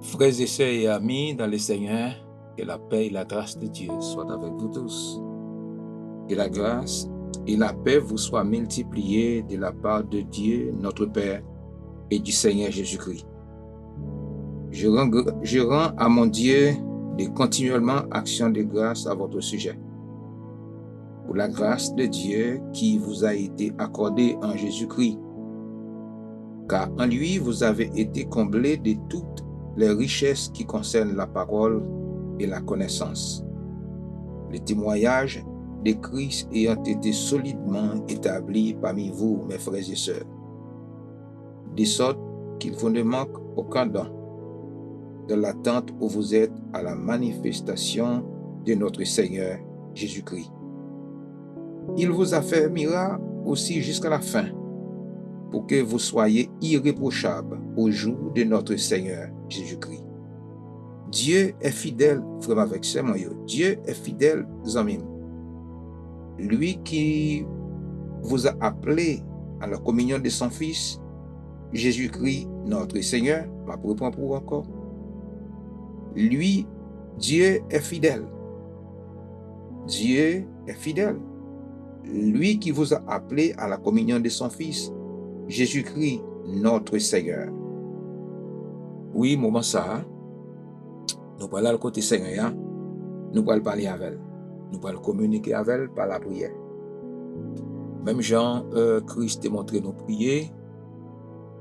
Frères et sœurs et amis dans le Seigneur, que la paix et la grâce de Dieu soient avec vous tous. Que la grâce et la paix vous soient multipliées de la part de Dieu, notre Père, et du Seigneur Jésus-Christ. Je rends à mon Dieu de continuellement action de grâce à votre sujet. Pour la grâce de Dieu qui vous a été accordée en Jésus-Christ, car en lui vous avez été comblés de toutes les richesses qui concernent la parole et la connaissance. Le témoignage de Christ ayant été solidement établi parmi vous, mes frères et sœurs, de sorte qu'il vous ne manque aucun don, dans l'attente où vous êtes à la manifestation de notre Seigneur Jésus-Christ. Il vous affermira aussi jusqu'à la fin, pour que vous soyez irréprochables au jour de notre Seigneur Jésus-Christ. Dieu est fidèle, frère avec ses moyens. Dieu est fidèle, amis. Lui qui vous a appelé à la communion de son Fils, Jésus-Christ, notre Seigneur, ma reprend pour encore. Lui, Dieu est fidèle. Dieu est fidèle. Lui qui vous a appelé à la communion de son Fils, Jésus-Christ, notre Seigneur. Oui, moment ça, nous parlons à le côté Seigneur, nous parlons parler avec elle, nous parlons communiquer avec elle par la prière. Même Jean, Christ a montré nos prières,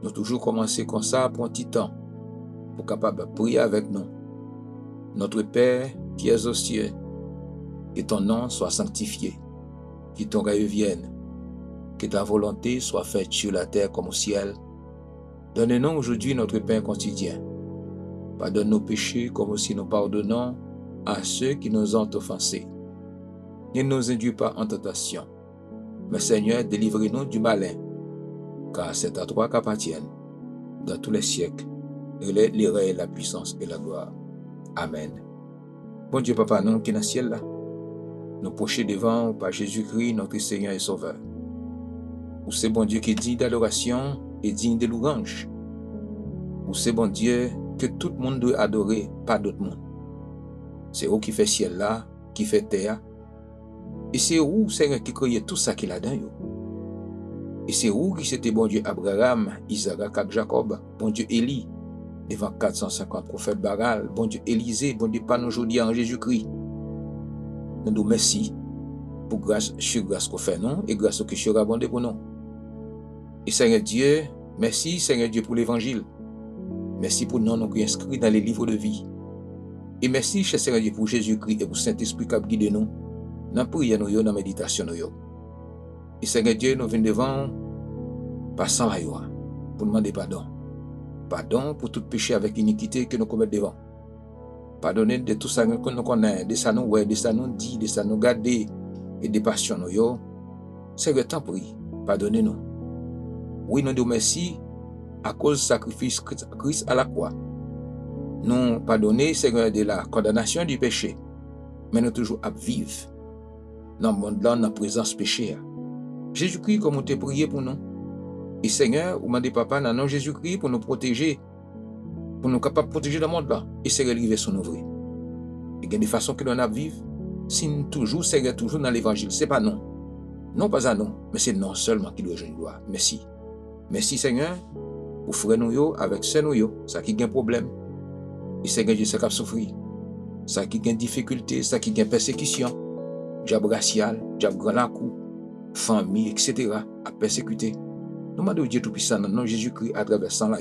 nous toujours commencer comme ça pour un petit temps, pour capable de prier avec nous. Notre Père qui es aux cieux, que ton nom soit sanctifié, que ton règne vienne, que ta volonté soit faite sur la terre comme au ciel. Donne-nous aujourd'hui notre pain quotidien. Pardonne nos péchés comme aussi nous pardonnons à ceux qui nous ont offensés. Ne nous induis pas en tentation, mais Seigneur, délivre-nous du malin, car c'est à toi qu'appartiennent, dans tous les siècles, les règnes, la puissance et la gloire. Amen. Bon Dieu, Papa, nous qui est dans le ciel là, nous prochons devant par Jésus-Christ, notre Seigneur et Sauveur. Ou c'est bon Dieu qui est digne d'adoration et digne de louange. Ou c'est bon Dieu que tout le monde doit adorer, pas d'autre monde. C'est vous qui fait ciel là, qui fait terre. Et c'est vous, Seigneur, qui créez tout ça qu'il a dans vous. Et c'est vous qui c'était bon Dieu Abraham, Isaac, Jacob, bon Dieu Élie, devant 450 prophètes Baral, bon Dieu Élisée, bon Dieu pas nous aujourd'hui en Jésus-Christ. Nous nous merci pour grâce, sur grâce qu'on fait nous et grâce au que sera abondé pour nous. Et Seigneur Dieu, merci Seigneur Dieu pour l'évangile. Merci pour nous qui inscrits dans les livres de vie. Et merci, cher Seigneur Dieu, pour Jésus-Christ et pour Saint-Esprit qui guide nous dans la prière, dans la méditation. Et Seigneur Dieu, nous venons devant, passant à pour demander pardon. Pardon pour tout péché avec iniquité que nous commettons devant. Pardonnez de tout ça que nous connaissons, de ça nous ouais, de ça nous dit, de ça nous garder et des passions. Seigneur, t'en prie, pardonnez-nous. Oui, nous disons merci à cause du sacrifice Christ à la croix. Nous pardonnons, Seigneur, de la condamnation du péché, mais nous toujours à vivre dans le monde là, dans la présence péché. Jésus-Christ, comme on t'a prié pour nous. Et Seigneur, vous demandez Papa, dans le nom de Jésus-Christ, pour nous protéger, pour nous capables de protéger le monde là. Et Seigneur, arriver sur nous vrai. Et il y a des façons que nous avons à vivre, si nous toujours, Seigneur, toujours dans l'évangile. Ce n'est pas non. Non pas à non, mais c'est non seulement qui doit jouer une gloire. Merci. Merci Seigneur, pour frère nous avec sœur nous, ça qui a un problème. Et Seigneur Dieu, ça qui a souffert. Ça qui a une difficulté, ça qui a une persécution. Diable racial, diable grand la coup, famille, etc. à persécuter. Nous demandons Dieu Tout-Puissant dans le nom de Jésus-Christ à travers ça là.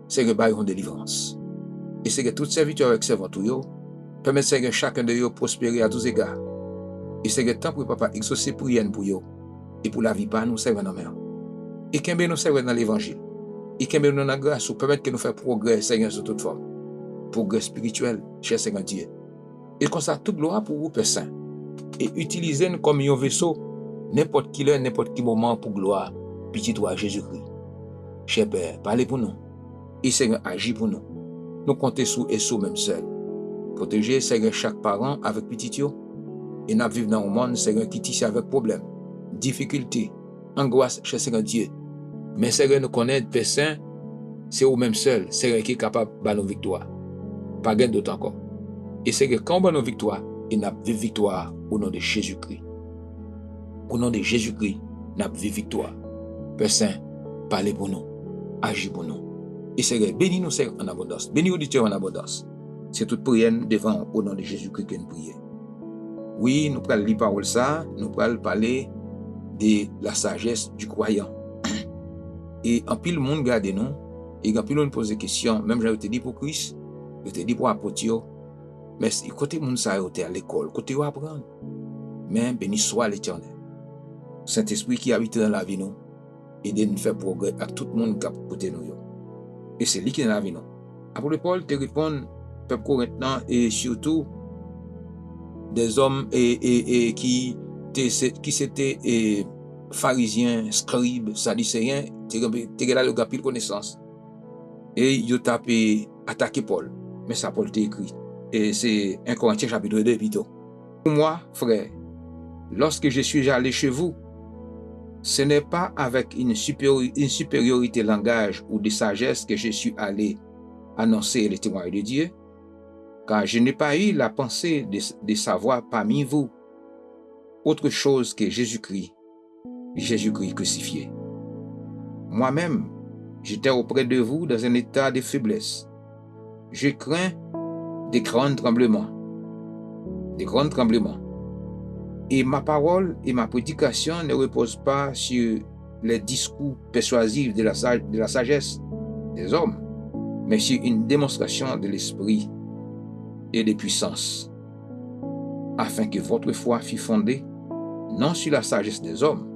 Seigneur, bah une délivrance. Et Seigneur, tout serviteur avec servant tout, permet Seigneur chacun de eux prospérer à tous égards. Et Seigneur, tant pour Papa, exaucer prière pour eux. Et pour la vie, pas nous servir dans la mer. Et qu'un nous servir dans l'évangile. Et qu'un nous dans la grâce pour permettre que nous fassions progrès, Seigneur, sous toute forme. Progrès spirituel, cher Seigneur Dieu. Et comme ça, toute gloire pour vous, Père Saint. Et utilisez-nous comme un vaisseau, n'importe qui l'heure, n'importe qui moment pour gloire, petit toi, Jésus-Christ. Cher Père, parlez pour nous. Et Seigneur, agis pour nous. Nous comptons sous et sous même seul. Protéger, Seigneur, chaque parent avec petit yo. Et nous vivons dans un monde, Seigneur, qui tisse avec problème, difficulté, angoisse, cher Seigneur Dieu. Mais c'est nous connaître Père Saint, c'est au même seul, c'est qui est capable de nos victoire. Pas gain d'autre encore. Et c'est que quand on a nos victoires, il n'a pas victoire au nom de Jésus-Christ. Au nom de Jésus-Christ, n'a pas victoire. Père Saint, parlez pour nous, agis pour nous. Et c'est que bénis nous en abondance, bénis auditeurs en abondance. C'est toute prière devant au nom de Jésus-Christ que nous prions. Oui, nous allons lire parole ça, nous allons parler de la sagesse du croyant. Et en pile le monde garde nous, et en pile le monde pose des questions, même j'avais dit pour Christ, je te dis pour apôtre, mais côté monde ça été à l'école, côté où apprendre. Mais béni soit l'Éternel. Saint-Esprit qui habite dans la vie nous, et de nous faire progrès à tout le monde qui a côté nous. Et c'est lui qui est dans la vie nous. Apôtre Paul te répond, peuple corinthien, et surtout des hommes qui s'étaient pharisiens, scribes, sadducéens, te là le gapil connaissance. Et ils ont attaqué Paul. Mais ça, Paul t'a écrit. Et c'est 1 Corinthiens chapitre 2, plutôt. Pour moi, frère, lorsque je suis allé chez vous, ce n'est pas avec une supériorité de langage ou de sagesse que je suis allé annoncer les témoignages de Dieu, car je n'ai pas eu la pensée de savoir parmi vous autre chose que Jésus-Christ crucifié. Moi-même, j'étais auprès de vous dans un état de faiblesse. Je crains des grands tremblements. Et ma parole et ma prédication ne reposent pas sur les discours persuasifs de la sagesse des hommes, mais sur une démonstration de l'esprit et de puissance, afin que votre foi fût fondée non sur la sagesse des hommes,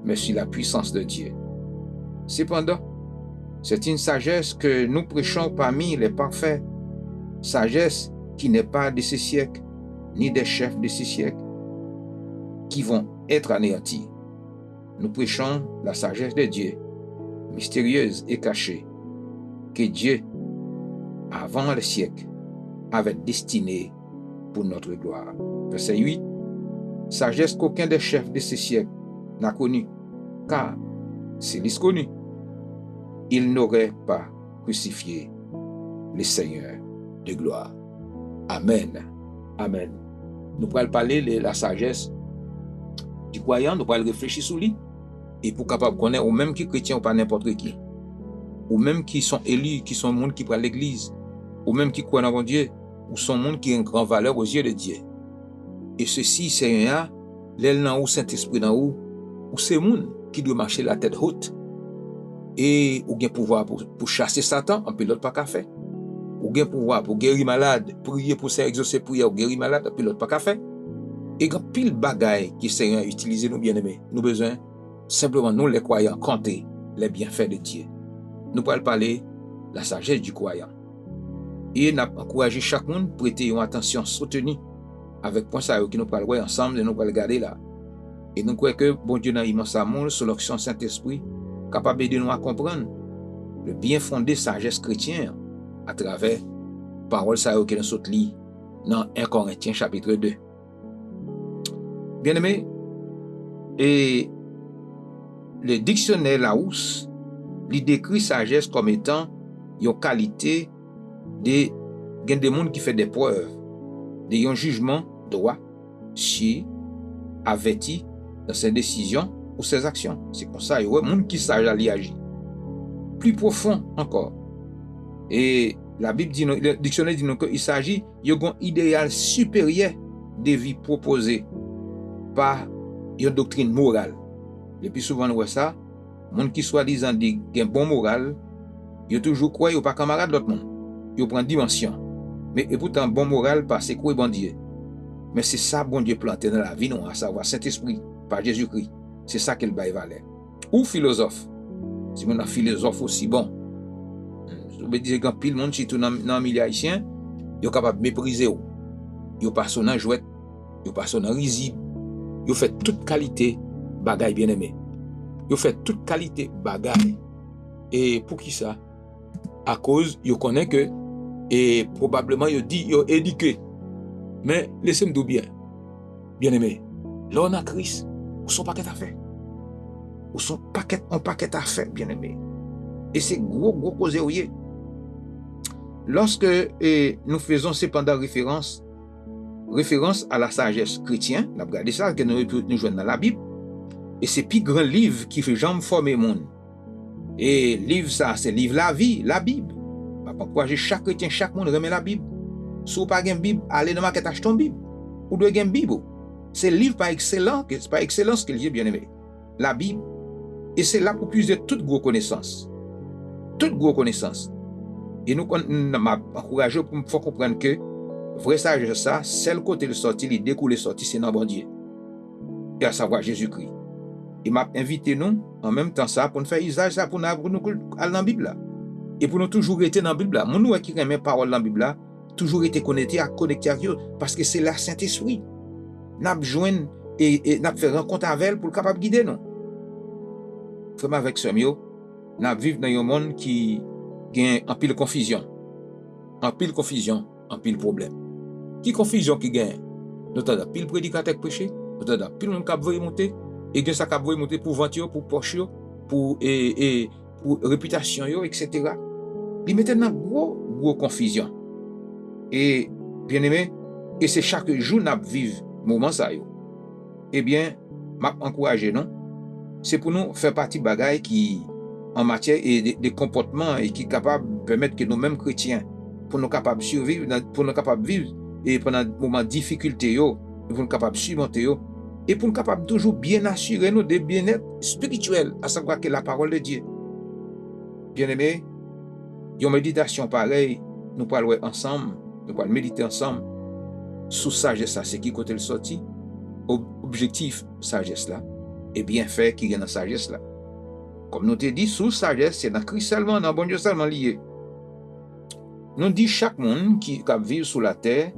mais sur la puissance de Dieu. Cependant, c'est une sagesse que nous prêchons parmi les parfaits, sagesse qui n'est pas de ce siècle, ni des chefs de ce siècle, qui vont être anéantis. Nous prêchons la sagesse de Dieu, mystérieuse et cachée, que Dieu, avant le siècle, avait destinée pour notre gloire. Verset 8. Sagesse qu'aucun des chefs de ce siècle n'a connue, car s'ils connu, il n'aurait pas crucifié le Seigneur de gloire. Amen. Amen. Nous pourrons parler de la sagesse du croyant, nous pourrons réfléchir sur lui, et pour capable connaître, ou même qui chrétien ou pas n'importe qui, ou même qui sont élus, qui sont le monde qui prend l'église, ou même qui croient en Dieu, ou sont le monde qui a une grande valeur aux yeux de Dieu. Et ceci, c'est un l'aile dans ou Saint-Esprit dans ou c'est le monde qui doit marcher la tête haute. Et ou bien pouvoir pour chasser Satan, un pilote pas qu'à faire. Ou bien pouvoir pour guérir malade, prier pour ça exaucer prière ou guérir malade, un pilote pas qu'à faire. Et quand pile bagaille qui Seigneur a utilisé nous bien-aimés, nous besoin simplement nous les croyants compter les bienfaits de Dieu. Nous pourrons parler de la sagesse du croyant. Et nous encourager chaque monde à prêter une attention soutenue avec point ça qui nous parlons ensemble et nous allons regarder là. Et nous croyons que bon Dieu dans immense amour, sur l'action Saint-Esprit, capable de nous à comprendre le bien fondé sagesse chrétienne à travers parole ça que nous sommes lire dans 1 Corinthiens chapitre 2. Bien-aimé, et le dictionnaire Larousse, il décrit sagesse comme étant une qualité de des monde qui fait des preuves, de un jugement droit, sûr, averti dans ses décisions ou ses actions. C'est comme ça, il y a un monde qui sage à agir. Plus profond encore. Et la Bible dit, le dictionnaire dit qu'il s'agit d'un idéal supérieur des vies proposées par une doctrine morale. Le plus souvent, on voit ça, les gens qui soi-disant dit qu'il y a un bon moral, ils toujours croient qu'ils ne sont pas camarades de l'autre monde. Ils prennent dimension. Mais et pourtant, bon moral, parce que quoi, bon Dieu. Mais c'est ça, bon Dieu planté dans la vie, non, à savoir Saint-Esprit, par Jésus-Christ. C'est ça qu'il baille valeur. Ou philosophe. Si on a philosophe aussi bon. Je veux dire, quand pile monde, si tout dans le milieu haïtien, ils sont capables de mépriser. Ils passent dans jouet, ils passent dans risible. Ils fait toute qualité bagaille bien aimé. Ils fait toute qualité bagaille. Et pour qui ça? À cause, ils connaissent que, et probablement, ils dit, ils ont éduqué. Mais laissez-moi dire bien, bien aimé, là on a Christ, on ne sait pas ce qu'il a fait. ou son paquet à faire, bien aimé. Et c'est gros cause ouye. Lorsque nous faisons cependant référence à la sagesse chrétienne, nous regardons ça que nous jouons dans la Bible, et c'est plus grand livre qui fait jamais former monde. Et livre ça, c'est livre la vie, la Bible. Pourquoi chaque chrétien, chaque monde remet la Bible. Si vous n'avez pas de Bible, allez dans la market acheter une Bible. Ou de une Bible. C'est le livre par excellence qu'il y a, bien aimé. La Bible. Et c'est là pour puiser toute gros connaissance. Toute gros connaissance. Et nous encourageons pour me faire comprendre que vrai sagesse ça, c'est le côté de sortie, l'idée qu'on est sorti, c'est dans bon Dieu. Et à savoir Jésus-Christ. Il m'a invité nous, en même temps ça, pour nous faire usage ça, pour nous aller dans la Bible là. Et pour nous toujours rester dans la Bible là. Nous qui aimons parole dans la Bible là, toujours été connecté avec eux, parce que c'est la Saint-Esprit. Nous avons besoin et nous fait rencontre avec elle pour le capable de guider nous. Frère avec ce mieux, nous vivons dans un monde qui gagne en pile confusion. En pile problème. Qui confusion qui gagne? Nous avons pile prédicateur prêcher, nous avons pile monde qui veut monter, et que ça veut monter pour venture, pour poche, pour réputation, etc. Il mettait dans gros confusion. Et bien aimé, et c'est chaque jour nous vivons moment ça. Eh bien, m'a encouragé non? C'est pour nous faire partie de bagaille qui en matière et des comportements et qui est capable de permettre que nous-mêmes chrétiens pour nous capables de survivre, pour nous capables de vivre et pendant des moments de difficulté, pour nous capables de surmonter et pour nous capables de toujours bien assurer nous de bien-être spirituel, à savoir que la parole de Dieu. Bien aimé, une méditation pareille, nous parlons ensemble, nous parlons méditer ensemble sous sagesse, c'est qui côté le sorti, objectif sagesse là, et bien fait qui est dans sagesse là. Comme nous te dit, sous sagesse, c'est dans Christ seulement, dans bon Dieu seulement lié. Nous dit chaque monde qui vit sous la terre,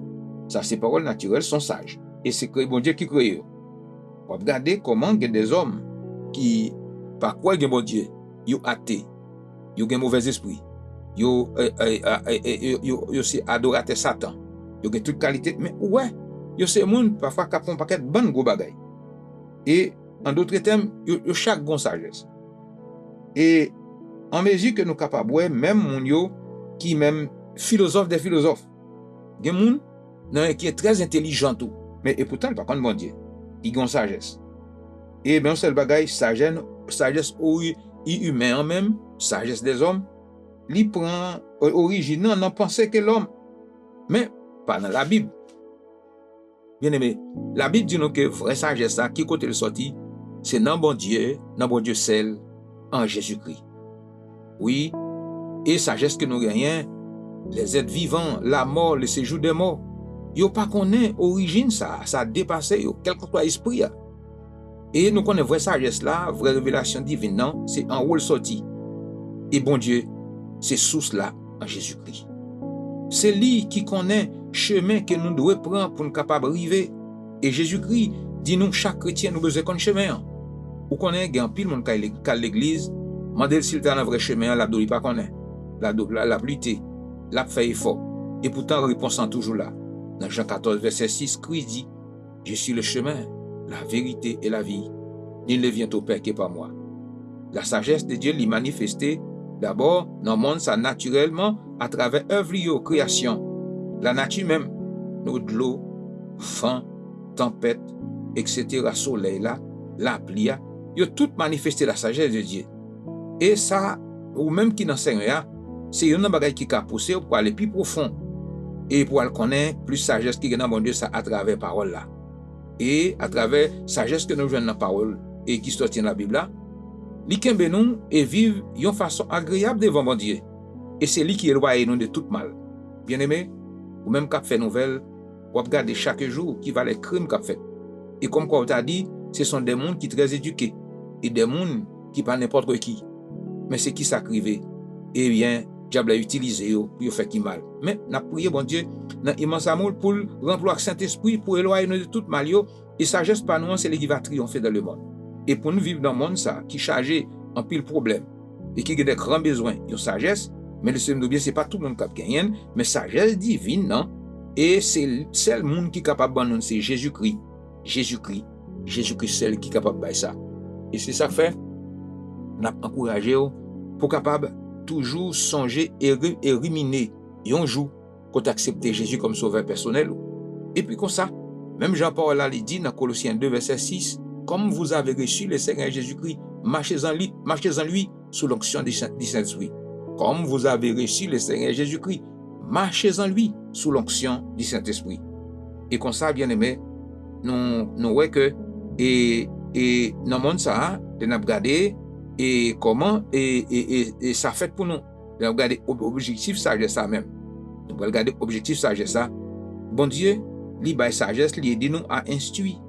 ça ses paroles naturelles sont sages. Et c'est bon Dieu qui crée. On va regarder comment il y a des hommes qui, par quoi il y a bon Dieu, ils sont athées, ils ont un mauvais esprit, ils ont aussi adorateur Satan, ils ont toute qualité, mais ouais, ils sont des gens parfois qui font un paquet de bonnes gros bagailles. Et en d'autres termes, ils ont chaque bonne sagesse. Et en mesure que nous sommes capables, même mon qui même philosophe des philosophes, il y a des gens qui est très intelligent tout, mais et pourtant par contre bon Dieu, il a une sagesse. Et bien c'est le bagage sagesse humaine en même, sagesse des hommes, il prend origine dans penser que l'homme, mais pas dans la Bible. Bien aimé, la Bible dit nous que vraie sagesse ça qui côté le sorti, c'est dans bon Dieu seul en Jésus-Christ. Oui, et sagesse que nous gagnons, les êtres vivants, la mort, le séjour des morts, yo pas connaît origine ça a dépassé quel que soit esprit. Et nous connaissons vraie sagesse là, vraie révélation divine, non, c'est en haut le sorti. Et bon Dieu, c'est source là en Jésus-Christ. C'est lui qui connaît chemin que nous devons prendre pour nous capables d'arriver. Et Jésus-Christ dit nous chaque chrétien nous besoin de chemin. Ou connaît gen pile monde qui l'église, mandel s'il t'a un vrai chemin, la doli pas connaît. La lutte, la fait effort. Et pourtant réponse est toujours là. Dans Jean 14 verset 6, Christ dit: je suis le chemin, la vérité et la vie. Nul ne vient au Père que par moi. La sagesse de Dieu l'y manifestée d'abord dans le monde ça naturellement à travers œuvre création. La nature même, nous de l'eau, vent, tempête, etc. soleil là, la pluie, il a tout manifesté la sagesse de Dieu. Et ça, ou même qui n'enseigne rien, c'est un bagage qui a poussé pour aller plus profond et pour aller connaître plus sagesse qui est dans mon Dieu ça à travers parole là. Et à travers sagesse que nous jouons dans la parole et qui sortit dans la Bible là, li kembe nous et vivre d'une façon agréable devant mon Dieu. Et c'est lui qui éloigne nous de tout mal. Bien aimé, ou même qui fait nouvelle, ou regarder chaque jour qui va les crimes qu'a fait. Et comme on t'a dit, ce sont des gens qui sont très éduqués et des gens qui parlent n'importe qui. Mais c'est qui s'acrivait. Eh bien, diable a utilisé pour faire qui mal. Mais n'a prié bon Dieu dans immense amour pour remplir Saint-Esprit pour éloigner nous de tout mal et sagesse par nous c'est lui qui va triompher dans le monde. Et pour nous vivre dans le monde ça qui chargé en pile problème et qui a des grands besoins, de sagesse, mais le Seigneur bien c'est pas tout le monde qui gagne, mais sagesse divine non. Et c'est le seul monde qui est capable de nous c'est Jésus-Christ. Jésus-Christ seul qui est capable de faire ça. Et c'est ça fait n'a encouragé pour capable toujours songer et ruminer un jour quand accepter Jésus comme sauveur personnel. Et puis comme ça, même Jean-Paul a dit dans Colossiens 2 verset 6, comme vous avez reçu le Seigneur Jésus-Christ, marchez en lui sous l'onction du Saint-Esprit. Comme vous avez reçu le Seigneur Jésus-Christ, marchez en lui sous l'onction du Saint-Esprit. Et comme ça, bien aimé, nous voyons que et dans le monde ça, nous avons regardé et comment et ça fait pour nous. Nous avons regardé objectif sagesse ça même. Nous avons regardé objectif sagesse ça. Bon Dieu, lui sagesse, lui aide nous à instruire.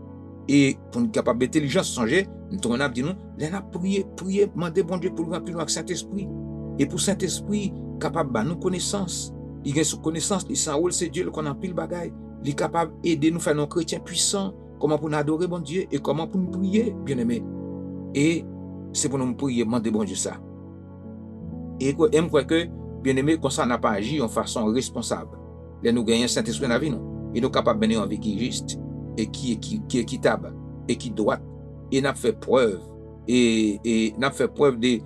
Et pour nous capable d'intelligence changer, nous avons dit nous, nous avons prier, demander bon Dieu pour nous remplir avec Saint-Esprit. Et pour Saint-Esprit, capable de nous connaissance. Il y a une connaissance, il s'enroule, c'est Dieu qu'on a pris le bagage. Il est capable d'aider nous à faire nos chrétiens puissants. Comment pour nous adorer bon Dieu et comment pour nous prier, bien aimé. Et c'est pour nous prier, demander bon Dieu ça. Et je crois que, bien aimé, comme ça n'a pas agi en façon responsable. Là, nous gagnons Saint-Esprit dans la vie, nous. Et nous sommes capables de mener une vie qui est juste, et qui est équitable, et qui est droite. Et nous avons fait preuve, et nous avons fait preuve de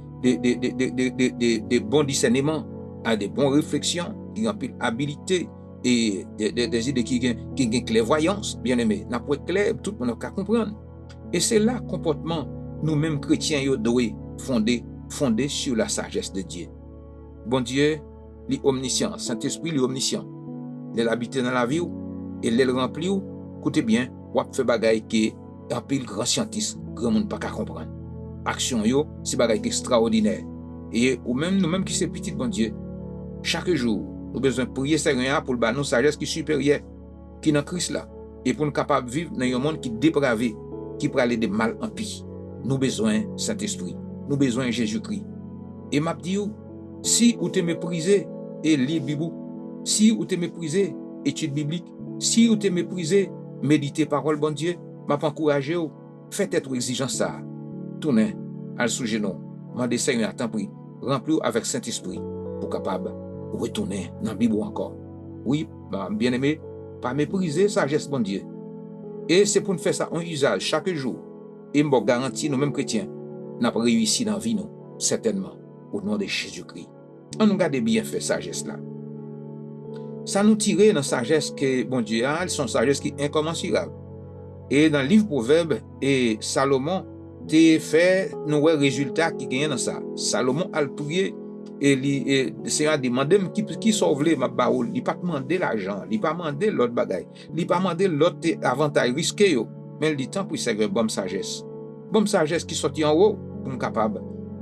bons discernements, à des bonnes réflexions, qui ont une habilité, et des idées qui ont une clairvoyance, bien aimé. Nous avons clair, tout le monde peut comprendre. Et c'est là le comportement, nous-mêmes chrétiens, nous devons fondé sur la sagesse de Dieu. Bon Dieu, il est omniscient. Saint-Esprit, il est omniscient. Il habite dans la vie, et il remplit. Écoutez bien, on fait bagaille qui est un pile grand scientiste, grand monde pas qu'à comprendre. Action yo, c'est bagaille extraordinaire. Et ou même nous-mêmes qui c'est petit, bon Dieu, chaque jour, nous avons besoin de prier Seigneur pour le nous sagesse qui est supérieure, qui est dans Christ là, et pour nous capables de vivre dans un monde qui est dépravé, qui peut aller de mal en pire. Nous avons besoin de Saint-Esprit, nous avons besoin de Jésus-Christ. Et m'a dit, si vous te méprisez et lire Bible, si vous te méprisez étude biblique, si vous te méprisez méditer parole bon Dieu, m'a encouragé, faites être exigence ça. Tournez à sous genou, mandez Seigneur à temps pris, remplis avec Saint-Esprit pour capable retourner dans la Bible encore. Oui, bien aimé, pas mépriser sagesse bon Dieu. Et c'est pour nous faire ça en usage chaque jour. Et me garantit nous mêmes chrétiens, nous avons réussi dans la vie nous, certainement, au nom de Jésus-Christ. On nous garde bien fait sagesse là. Ça nous tire dans la sagesse que bon Dieu a, son sagesse qui est incommensurable. Et dans le livre Proverbes, et Salomon a fait nos résultats qui gagnent dans ça. Salomon a prié et le Seigneur a demandé qui sauve ma baoul. Il n'a pas demandé l'argent, il n'a pas demandé l'autre bagaille, il n'a pas demandé l'autre avantage risqué. Mais il dit tant pour servir bonne sagesse. Bonne sagesse qui sortit en haut pour être capable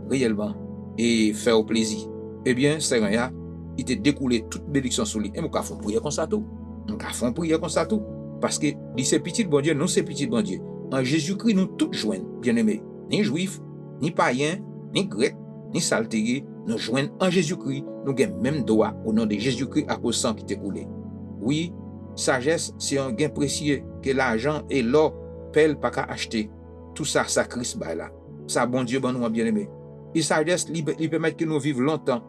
réellement et faire au plaisir. Eh bien, Seigneur, il t'a découlé toute bénédiction sur lui. Et nous avons prier comme ça tout. Nous avons prier comme ça tout. Parce que c'est petit bon Dieu, nous c'est petit bon Dieu. En Jésus-Christ, nous tous joignent, bien aimés. Ni juifs, ni païens, ni grecs, ni saltériens, nous joignent en Jésus-Christ. Nous avons même droit au nom de Jésus-Christ à cause sang qui t'est coulé. Oui, sagesse, c'est un gain précieux que l'argent et l'or pèlent pas qu'à acheter. Tout ça, ça Christ là. Ça, bon Dieu, bon nous, bien aimés. Et sagesse, il permet que nous vivions longtemps.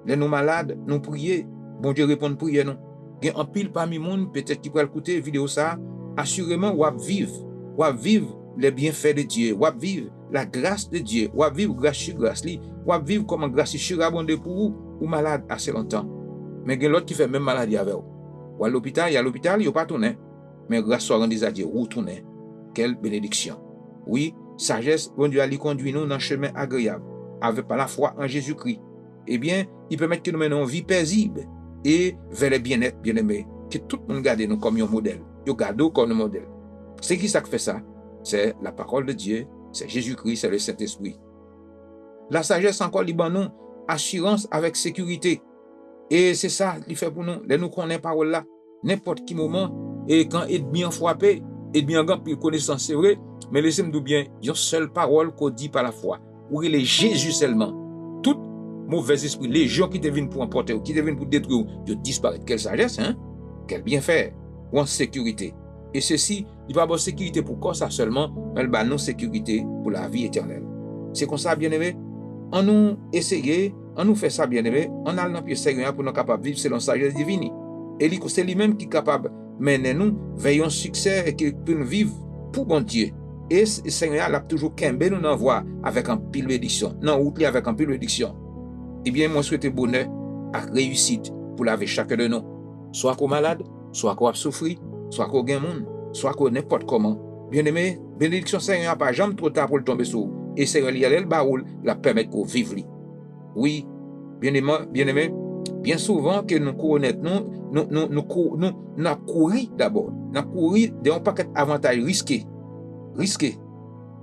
Les nous malades, nous prions. Bon Dieu répond prière nous. Il y a un pile parmi monde peut-être qui peut écouter vidéo ça. Assurément, on va vivre les bienfaits de Dieu, on va vivre la grâce de Dieu, on va vivre grâce sur grâce, on va vivre comme grâce surabondée pour vous ou malade assez longtemps. Mais il y a l'autre qui fait même maladie avec vous. Ou à l'hôpital, il n'y a pas tourné. Mais grâce soit rendue à Dieu, retourner. Quelle bénédiction. Oui, sagesse, bon Dieu a lui conduit nous dans un chemin agréable, avec par la foi en Jésus-Christ. Eh bien, il permet que nous menions une vie paisible et vers le bien-être, bien-aimé. Que tout le monde garde nous comme un modèle. Nous gardons comme un modèle. C'est qui ça qui fait ça? C'est la parole de Dieu, c'est Jésus-Christ, c'est le Saint-Esprit. La sagesse encore liban nous, assurance avec sécurité. Et c'est ça qu'il fait pour nous. Là, nous connaissons parole là, n'importe quel moment, et quand ennemi en frappé, ennemi en grand, puis connaissance, c'est vrai, mais laissez-moi bien, il y a une seule parole qu'on dit par la foi. Où il est Jésus seulement. Tout mauvais esprit, les gens qui deviennent pour emporter, qui deviennent pour détruire, ils disparaissent. Quelle sagesse, hein? Quel bienfait, ou en sécurité. Et ceci, il va avoir sécurité pour quoi ça seulement, mais il non sécurité pour la vie éternelle. C'est comme ça, bien-aimé. On nous essaye, on nous fait ça, bien-aimé, on a le pied Seigneur pour nous capables de vivre selon la sagesse divine. Et c'est lui-même qui est capable de mener nous vers un succès et qui peut nous vivre pour bon Dieu. Et Seigneur l'a toujours kembe nous dans voie avec un pile bénédiction. Non, route avec un pile bénédiction. Eh bien, moi souhaite bonheur et réussite pour la vie chacun de nous. Soit qu'on malade, soit qu'on a souffri, soit qu'on gagne monde, soit qu'on n'importe comment. Bien-aimé, bénédiction Seigneur pas jamais trop tard pour le tomber sur. Et Seigneur il y a le baoul la permettre qu'on vive. Oui, bien-aimé, bien souvent que nous courons nous couru d'abord. Nous couru d'un paquet d'avantages risqués.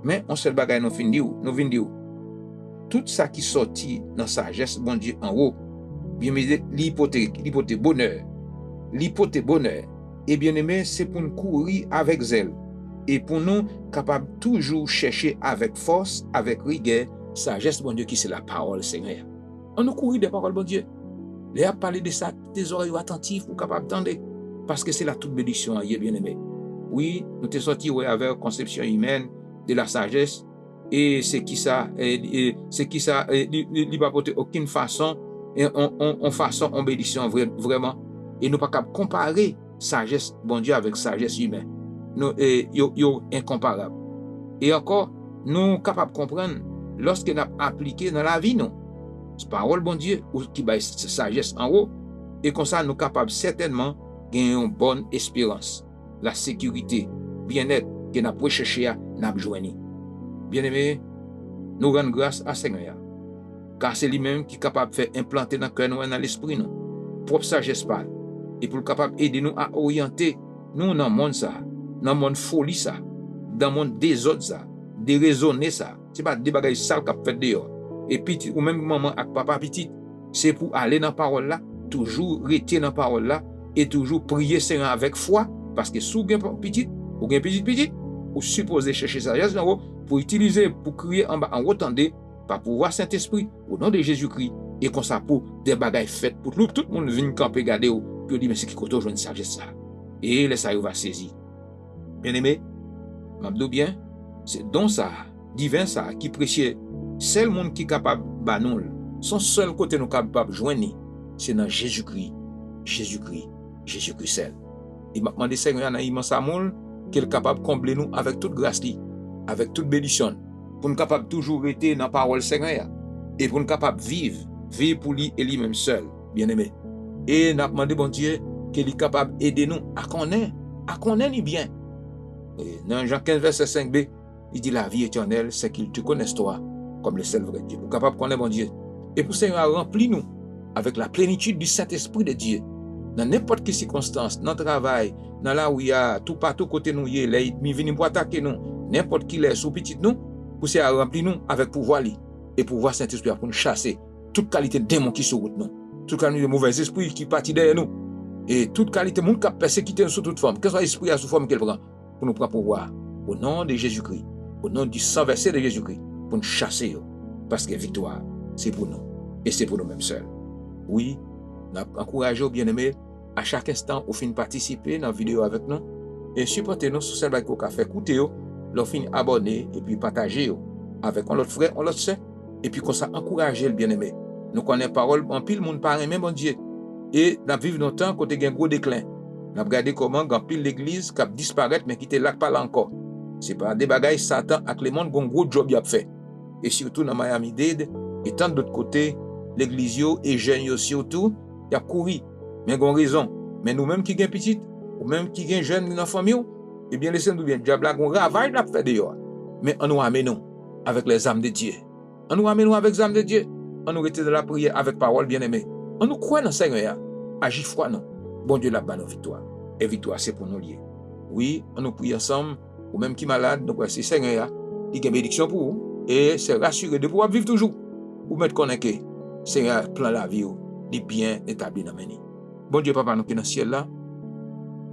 Mais on seul bagaille nous vinn dire. Tout ça qui sorti dans sagesse bon Dieu en haut, bien l'hypothèque bonheur. Et bien aimé, c'est pour nous courir avec zèle et pour nous capables toujours chercher avec force, avec rigueur, sagesse bon Dieu qui c'est la parole Seigneur. On nous courir des paroles bon Dieu. Les a parlé de ça, tes oreilles attentives pour capables d'entendre parce que c'est la toute bénédiction bien aimé. Oui, nous t'es sorti avec conception humaine de la sagesse et c'est qui ça il va porter aucune façon et en bénédiction vraiment et nous pas capable comparer sagesse bon Dieu avec sagesse humaine. Nous yo incomparable. Et encore nous capable comprendre lorsque nous appliqué dans la vie nous parole bon Dieu qui baille sagesse en haut et comme ça nous capable certainement gagner une bonne espérance, la sécurité, bien-être que nous pouvons chercher à nous joindre. Bien-aimé, nous rendons grâce à Seigneur, car c'est lui-même qui est capable de faire implanter dans le cœur et dans l'esprit nous, propre sagesse parle, et pour capable aider nous à orienter nous dans le monde ça, dans le monde folie ça, dans le monde désordre ça, déraisonner ça. C'est pas des bagages sales qu'a fait dehors. Et petit ou même maman avec papa petit, c'est pour aller dans la parole là, toujours rester dans la parole là et toujours prier Seigneur avec foi parce que sous gain petit ou gain petit ou supposé chercher sagesse en haut pour utiliser pour crier en bas en retendez par pouvoir Saint-Esprit au nom de Jésus-Christ et comme ça pour des bagages faites pour tout le monde vient camper garder ou puis dire mais c'est qui côté joindre sagesse ça et les ça va saisir. Bien-aimé, m'abdou bien, c'est donc ça divin ça qui prêchait seul monde qui est capable banol son seul côté nous capable joindre c'est dans Jésus-Christ seul. Et m'a demandé Seigneur dans immense amour qu'il est capable de combler nous avec toute grâce avec toute bénédiction pour nous capable toujours rester dans la parole Seigneur et pour nous capable vivre pour lui et lui-même seul, bien-aimé. Et n'a demandé bon Dieu qu'il est capable d'aider nous à connaître bien. Et dans Jean 15 verset 5b, il dit la vie éternelle c'est qu'il te connaisse toi comme le seul vrai Dieu. Pour capable connaître bon Dieu et pour Seigneur remplir nous avec la plénitude du Saint-Esprit de Dieu. Dans n'importe quelle circonstance, dans le travail, dans là où il y a tout partout côté nous, il y a venir pour attaquer nous, n'importe qui est sous petit nous, pour se remplir nous avec pouvoir et pouvoir Saint-Esprit pour nous chasser toute qualité de démon qui sur route nous, toute qualité de mauvais esprit qui partit derrière nous, et toute qualité de monde qui a persécuté nous sous toute forme, que ce soit esprit à sous forme qu'elle prend, pour nous prendre pouvoir, au nom de Jésus-Christ, au nom du sang versé de Jésus-Christ, pour nous chasser, parce que victoire, c'est pour nous, et c'est pour nous-mêmes seuls. Oui, nous encourageons bien-aimés à chaque instant au fin de participer dans la vidéo avec nous et supporter-nous sur celle qu'on a fait écouter, leur fin abonner et puis partager avec un autre frère, un autre sœur et puis qu'on ça encourager le bien-aimé. Nous connaissons parole en pile monde parle même bon Dieu et nous vivons nos temps côté gain gros déclin. Nous regardé comment grand pile l'église qui a disparaître mais qui était là pas là encore. C'est pas des bagages Satan avec le monde un gros job y a fait. Et surtout dans Miami-Dade et tant d'autres côtés l'église et jeunes surtout y a couru mais gon raison mais nous même qui gain petit ou même qui gain jeune dans famille et bien laissez-nous bien diable la gon ravage l'a fait dehors mais on nous amenons avec les âmes de Dieu on nous amenons avec les âmes de Dieu on nous rester dans la prière avec parole bien-aimé on nous croit dans Seigneur agit foi non bon Dieu la ba nos victoire et victoire c'est pour nous lier oui on nous prie ensemble ou même qui malade donc c'est Seigneur il gagne bénédiction pour vous et c'est rassuré de pouvoir vivre toujours ou mettre connaître Seigneur plan la vie dit bien établi dans meni. Bon Dieu papa nous qui dans le ciel là,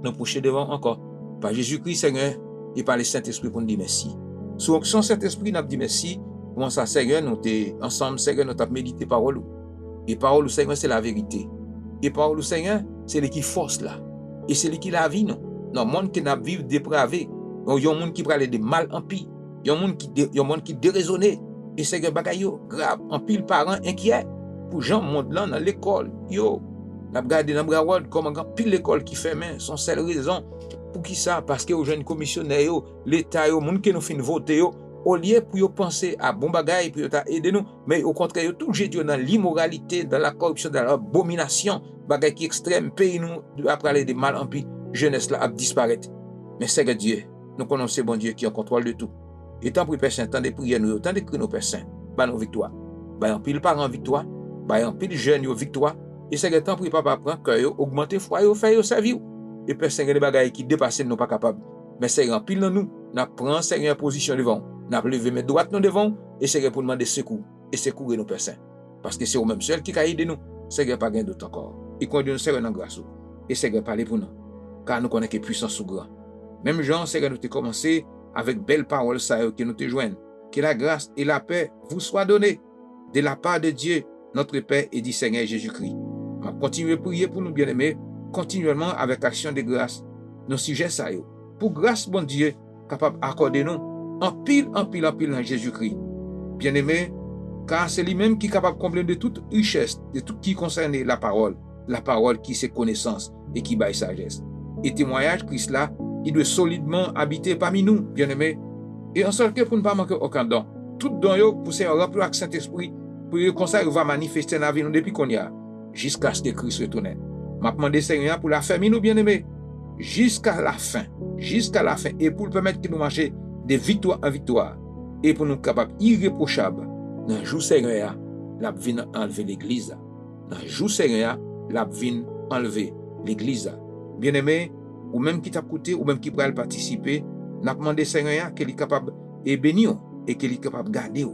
nous procher devant encore par Jésus-Christ Seigneur et par le Saint-Esprit pour nous dire merci. Sous onction Saint-Esprit nous dit merci. Comment ça Seigneur nous t'es ensemble Seigneur nous t'a médité parole. Et parole Seigneur c'est la vérité. Et parole Seigneur c'est qui force là. Et c'est qui la vie non. Dans monde qui n'a vivre dépravé. Il y a un monde qui parle de mal en pire. Il y a un monde qui déraisonné. Et Seigneur bagay yo grave en pile parents inquiets pour gens monde là dans l'école yo n'a regardé dans Broward comme un pile l'école qui fait main son seule raison Pour qui ça? Parce que aux jeunes commissionnaires, l'État, les gens qui nous fin voter, au lieu pour penser à bon bagaille, pour aider nous, mais au contraire, ils toujours dans l'immoralité, dans la corruption, dans l'abomination, bagaille qui extrême, pays nous, après aller de mal en pis, jeunesse là, a disparaître. Mais c'est que Dieu, nous connaissons bon Dieu qui est en contrôle de tout. Et tant pour Père Saint, tant de prières, nous, tant de cris nos Père Saint, bah nos victoires. Bah en pile parents victoire, bah en pile jeunes victoire. Et c'est que tant pour Papa prend cœur, augmenter foi, faire servir. Et Père Saint, des bagailles qui dépassent nous pas capables. Mais c'est en pile dans nous, nous prenons Seigneur position devant. Nous avons levé mes droites nous devant, et c'est pour demander secours. Et secourir nos Père Saint. Parce que c'est au même seul qui a aidé nous. C'est pas gain d'autre encore. Et conduit nous Seigneur dans grâce. Et c'est parler pour nous. Car nous connaissons que puissance ou grand. Même Jean, c'est que nous avons commencé avec belles paroles que nous te joignent. Que la grâce et la paix vous soient données de la part de Dieu, notre Père et du Seigneur Jésus-Christ. On va continuer à prier pour nous bien-aimés, continuellement avec action de grâce. Nos sujets ça pour grâce, bon Dieu, capable d'accorder nous en pile dans Jésus-Christ. Bien-aimés, car c'est lui-même qui est capable de combler de toute richesse, de tout qui concerne la parole qui c'est connaissance et qui baille sagesse. Et témoignage, Christ là, il doit solidement habiter parmi nous, bien-aimés. Et en sorte que pour ne pas manquer aucun don, tout don yo pour se remplir avec Saint-Esprit, pour que comme ça il va manifester dans la vie nous depuis qu'on y a, jusqu'à ce que Christ retourne. M'a demandé Seigneur pour la famille nous bien-aimés, jusqu'à la fin, et pour permettre que nous marchions de victoire en victoire, et pour nous capables irréprochables, dans le jour Seigneur, la vine enlever l'église. Dans le jour Seigneur, la vine enlever l'église. Bien-aimés, ou même qui t'a coûté, ou même qui pourrait participer, n'a demandé Seigneur qu'il est capable de bénir, et qu'il est capable de garder,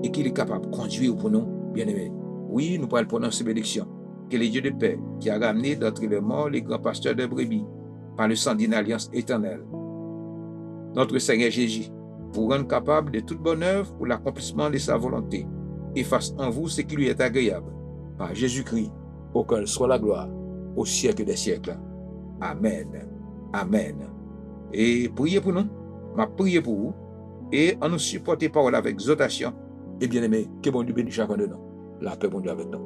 et qu'il est capable de conduire pour nous, bien-aimés. Oui, nous pourrons prononcer bénédiction. Que le Dieu de paix, qui a ramené d'entre les morts les grands pasteurs de brebis, par le sang d'une alliance éternelle, notre Seigneur Jésus, vous rendre capable de toute bonne œuvre pour l'accomplissement de sa volonté, et fasse en vous ce qui lui est agréable. Par Jésus-Christ, auquel soit la gloire, au siècle des siècles. Amen. Amen. Et priez pour nous, m'a prié pour vous, et en nous supporter parole avec exhortation, et bien aimé, que bon Dieu bénisse chacun de nous. La paix bon Dieu avec nous.